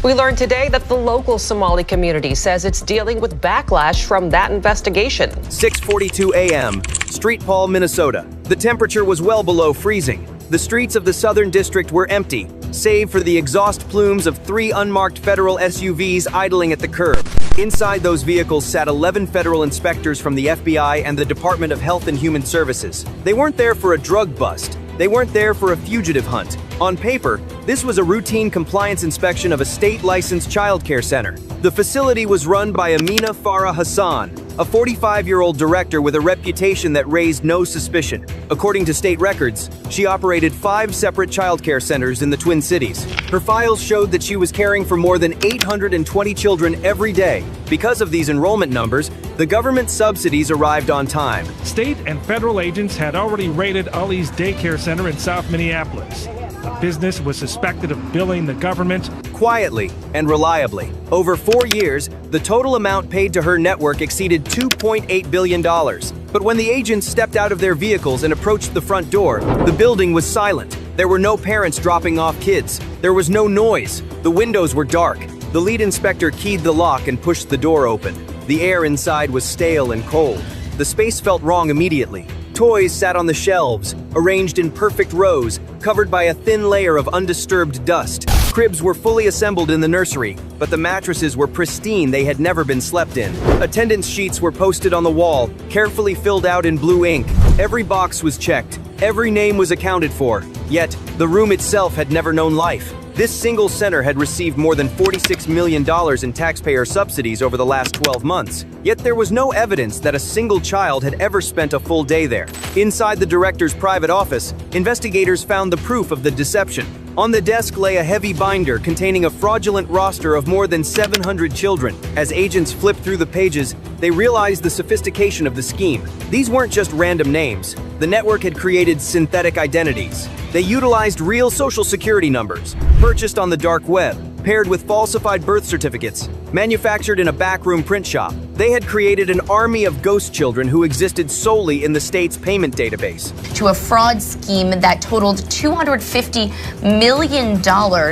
We learned today that the local Somali community says it's dealing with backlash from that investigation. 6:42 a.m., Street Paul, Minnesota. The temperature was well below freezing. The streets of the Southern District were empty, save for the exhaust plumes of 3 unmarked federal SUVs idling at the curb. Inside those vehicles sat 11 federal inspectors from the FBI and the Department of Health and Human Services. They weren't there for a drug bust. They weren't there for a fugitive hunt. On paper, this was a routine compliance inspection of a state-licensed childcare center. The facility was run by Amina Farah Hassan, a 45-year-old director with a reputation that raised no suspicion. According to state records, she operated 5 separate childcare centers in the Twin Cities. Her files showed that she was caring for more than 820 children every day. Because of these enrollment numbers, the government subsidies arrived on time. State and federal agents had already raided Ali's daycare center in South Minneapolis. The business was suspected of billing the government quietly and reliably. Over 4 years, the total amount paid to her network exceeded $2.8 billion. But when the agents stepped out of their vehicles and approached the front door, the building was silent. There were no parents dropping off kids. There was no noise. The windows were dark. The lead inspector keyed the lock and pushed the door open. The air inside was stale and cold. The space felt wrong immediately. Toys sat on the shelves, arranged in perfect rows, covered by a thin layer of undisturbed dust. Cribs were fully assembled in the nursery, but the mattresses were pristine. They had never been slept in. Attendance sheets were posted on the wall, carefully filled out in blue ink. Every box was checked. Every name was accounted for. Yet, the room itself had never known life. This single center had received more than $46 million in taxpayer subsidies over the last 12 months. Yet there was no evidence that a single child had ever spent a full day there. Inside the director's private office, investigators found the proof of the deception. On the desk lay a heavy binder containing a fraudulent roster of more than 700 children. As agents flipped through the pages, they realized the sophistication of the scheme. These weren't just random names. The network had created synthetic identities. They utilized real social security numbers, purchased on the dark web, paired with falsified birth certificates, manufactured in a backroom print shop. They had created an army of ghost children who existed solely in the state's payment database. To a fraud scheme that totaled $250 million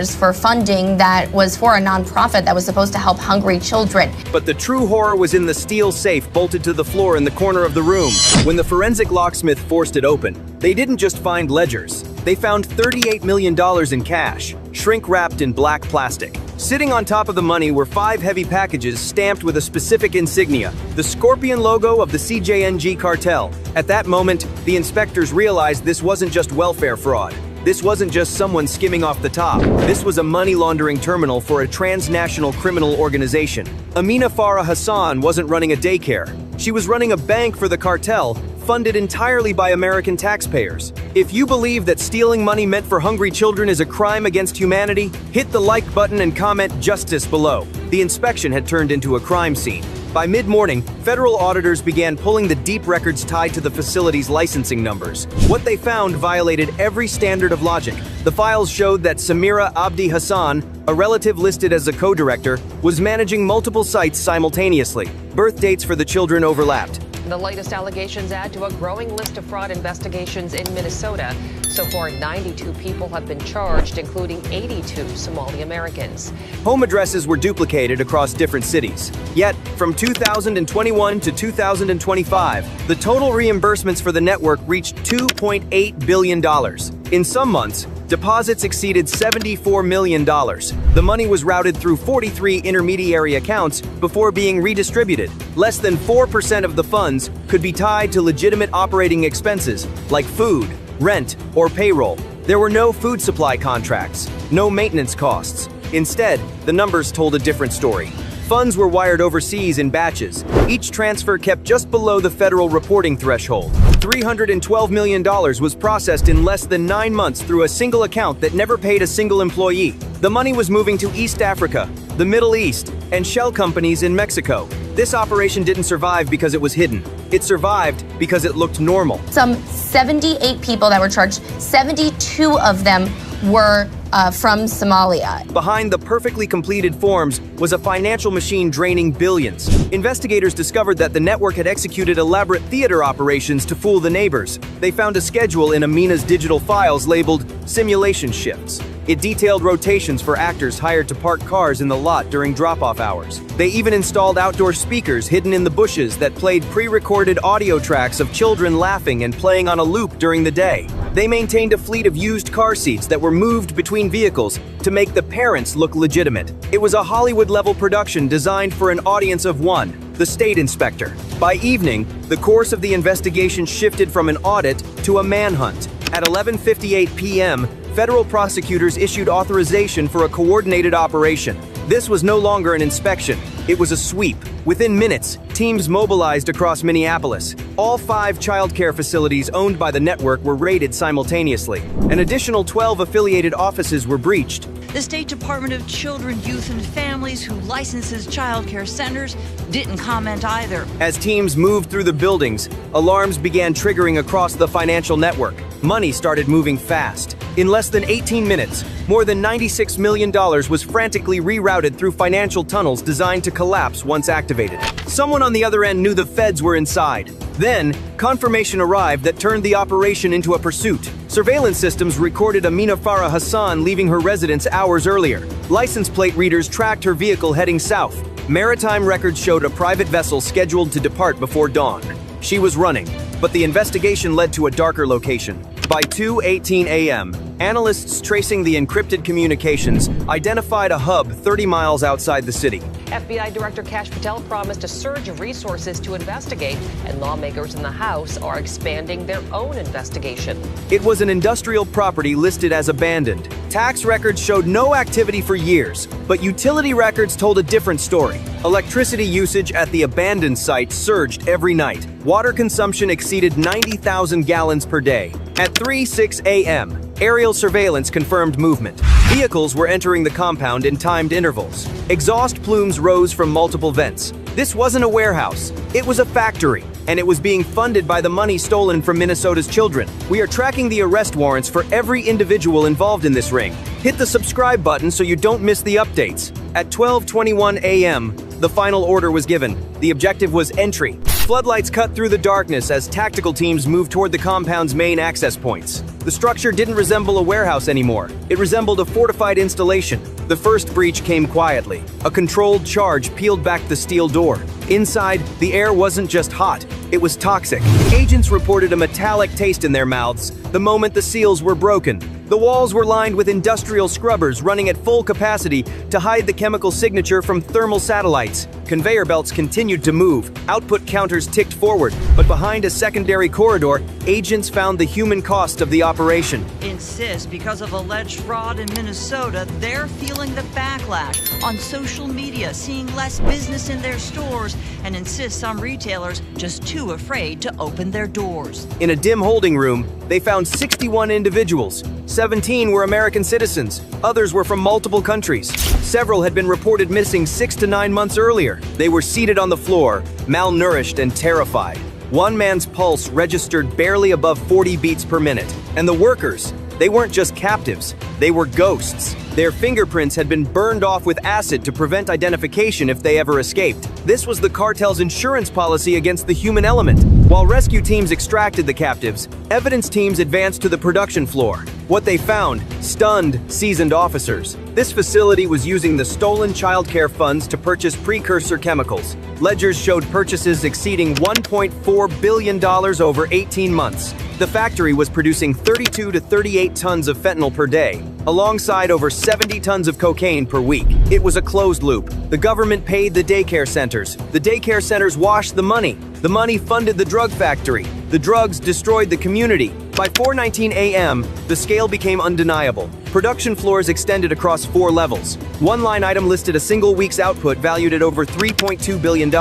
for funding that was for a nonprofit that was supposed to help hungry children. But the true horror was in the steel safe bolted to the floor in the corner of the room. When the forensic locksmith forced it open, they didn't just find ledgers. They found $38 million in cash, shrink-wrapped in black plastic. Sitting on top of the money were 5 heavy packages stamped with a specific insignia, the scorpion logo of the CJNG cartel. At that moment, the inspectors realized this wasn't just welfare fraud. This wasn't just someone skimming off the top. This was a money laundering terminal for a transnational criminal organization. Amina Farah Hassan wasn't running a daycare. She was running a bank for the cartel, funded entirely by American taxpayers. If you believe that stealing money meant for hungry children is a crime against humanity, hit the like button and comment "justice" below. The inspection had turned into a crime scene. By mid-morning, federal auditors began pulling the deep records tied to the facility's licensing numbers. What they found violated every standard of logic. The files showed that Samira Abdi Hassan, a relative listed as a co-director, was managing multiple sites simultaneously. Birth dates for the children overlapped. The latest allegations add to a growing list of fraud investigations in Minnesota. So far, 92 people have been charged, including 82 Somali Americans. Home addresses were duplicated across different cities. Yet, from 2021 to 2025, the total reimbursements for the network reached $2.8 billion. In some months, deposits exceeded $74 million. The money was routed through 43 intermediary accounts before being redistributed. Less than 4% of the funds could be tied to legitimate operating expenses like food, rent, or payroll. There were no food supply contracts, no maintenance costs. Instead, the numbers told a different story. Funds were wired overseas in batches, each transfer kept just below the federal reporting threshold. $312 million was processed in less than 9 months through a single account that never paid a single employee. The money was moving to East Africa, the Middle East, and shell companies in Mexico. This operation didn't survive because it was hidden. It survived because it looked normal. Some 78 people that were charged, 72 of them were from Somalia. Behind the perfectly completed forms was a financial machine draining billions. Investigators discovered that the network had executed elaborate theater operations to fool the neighbors. They found a schedule in Amina's digital files labeled simulation shifts. It detailed rotations for actors hired to park cars in the lot during drop-off hours. They even installed outdoor speakers hidden in the bushes that played pre-recorded audio tracks of children laughing and playing on a loop during the day. They maintained a fleet of used car seats that were moved between vehicles to make the parents look legitimate. It was a Hollywood-level production designed for an audience of one, the state inspector. By evening, the course of the investigation shifted from an audit to a manhunt. At 11:58 p.m., federal prosecutors issued authorization for a coordinated operation. This was no longer an inspection, it was a sweep. Within minutes, teams mobilized across Minneapolis. All 5 childcare facilities owned by the network were raided simultaneously. An additional 12 affiliated offices were breached. The State Department of Children, Youth, and Families, who licenses childcare centers, didn't comment either. As teams moved through the buildings, alarms began triggering across the financial network. Money started moving fast. In less than 18 minutes, more than $96 million was frantically rerouted through financial tunnels designed to collapse once activated. Someone on the other end knew the feds were inside. Then, confirmation arrived that turned the operation into a pursuit. Surveillance systems recorded Amina Farah Hassan leaving her residence hours earlier. License plate readers tracked her vehicle heading south. Maritime records showed a private vessel scheduled to depart before dawn. She was running, but the investigation led to a darker location. By 2:18 a.m., analysts tracing the encrypted communications identified a hub 30 miles outside the city. FBI Director Kash Patel promised a surge of resources to investigate, and lawmakers in the House are expanding their own investigation. It was an industrial property listed as abandoned. Tax records showed no activity for years, but utility records told a different story. Electricity usage at the abandoned site surged every night. Water consumption exceeded 90,000 gallons per day. At 3:06 a.m., aerial surveillance confirmed movement. Vehicles were entering the compound in timed intervals. Exhaust plumes rose from multiple vents. This wasn't a warehouse, it was a factory, and it was being funded by the money stolen from Minnesota's children. We are tracking the arrest warrants for every individual involved in this ring. Hit the subscribe button so you don't miss the updates. At 12:21 a.m., the final order was given. The objective was entry. Floodlights cut through the darkness as tactical teams moved toward the compound's main access points. The structure didn't resemble a warehouse anymore. It resembled a fortified installation. The first breach came quietly. A controlled charge peeled back the steel door. Inside, the air wasn't just hot, it was toxic. Agents reported a metallic taste in their mouths the moment the seals were broken. The walls were lined with industrial scrubbers running at full capacity to hide the chemical signature from thermal satellites. Conveyor belts continued to move. Output counters ticked forward, but behind a secondary corridor, agents found the human cost of the operation. Insists because of alleged fraud in Minnesota, they're feeling the backlash on social media, seeing less business in their stores, and insist some retailers just too afraid to open their doors. In a dim holding room, they found 61 individuals. 17 were American citizens. Others were from multiple countries. Several had been reported missing 6 to 9 months earlier. They were seated on the floor, malnourished and terrified. One man's pulse registered barely above 40 beats per minute. And the workers, they weren't just captives, they were ghosts. Their fingerprints had been burned off with acid to prevent identification if they ever escaped. This was the cartel's insurance policy against the human element. While rescue teams extracted the captives, evidence teams advanced to the production floor. What they found stunned seasoned officers. This facility was using the stolen childcare funds to purchase precursor chemicals. Ledgers showed purchases exceeding $1.4 billion over 18 months. The factory was producing 32 to 38 tons of fentanyl per day, alongside over 70 tons of cocaine per week. It was a closed loop. The government paid the daycare centers. The daycare centers washed the money. The money funded the drug factory. The drugs destroyed the community. By 4:19 a.m., the scale became undeniable. Production floors extended across 4 levels. One line item listed a single week's output valued at over $3.2 billion.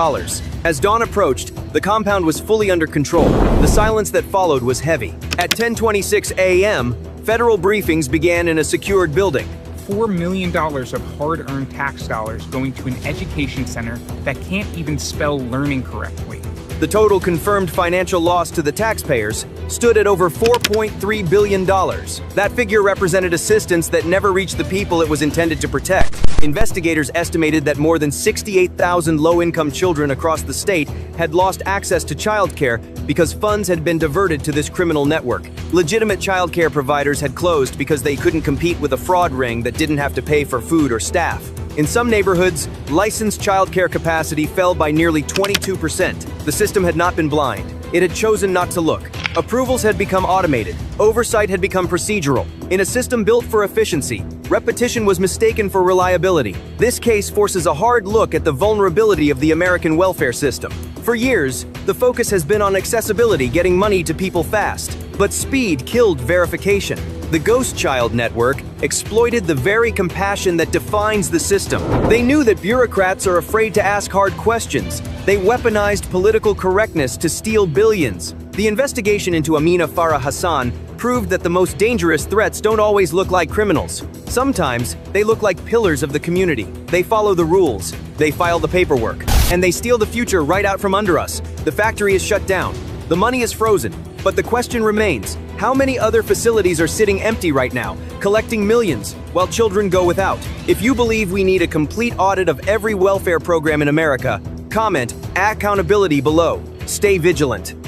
As dawn approached, the compound was fully under control. The silence that followed was heavy. At 10:26 a.m., federal briefings began in a secured building. $4 million of hard-earned tax dollars going to an education center that can't even spell learning correctly. The total confirmed financial loss to the taxpayers stood at over $4.3 billion. That figure represented assistance that never reached the people it was intended to protect. Investigators estimated that more than 68,000 low-income children across the state had lost access to childcare because funds had been diverted to this criminal network. Legitimate childcare providers had closed because they couldn't compete with a fraud ring that didn't have to pay for food or staff. In some neighborhoods, licensed childcare capacity fell by nearly 22%. The system had not been blind. It had chosen not to look. Approvals had become automated. Oversight had become procedural. In a system built for efficiency, repetition was mistaken for reliability. This case forces a hard look at the vulnerability of the American welfare system. For years, the focus has been on accessibility, getting money to people fast. But speed killed verification. The Ghost Child Network exploited the very compassion that defines the system. They knew that bureaucrats are afraid to ask hard questions. They weaponized political correctness to steal billions. The investigation into Amina Farah Hassan proved that the most dangerous threats don't always look like criminals. Sometimes, they look like pillars of the community. They follow the rules, they file the paperwork, and they steal the future right out from under us. The factory is shut down. The money is frozen. But the question remains, how many other facilities are sitting empty right now, collecting millions, while children go without? If you believe we need a complete audit of every welfare program in America, comment "accountability" below. Stay vigilant.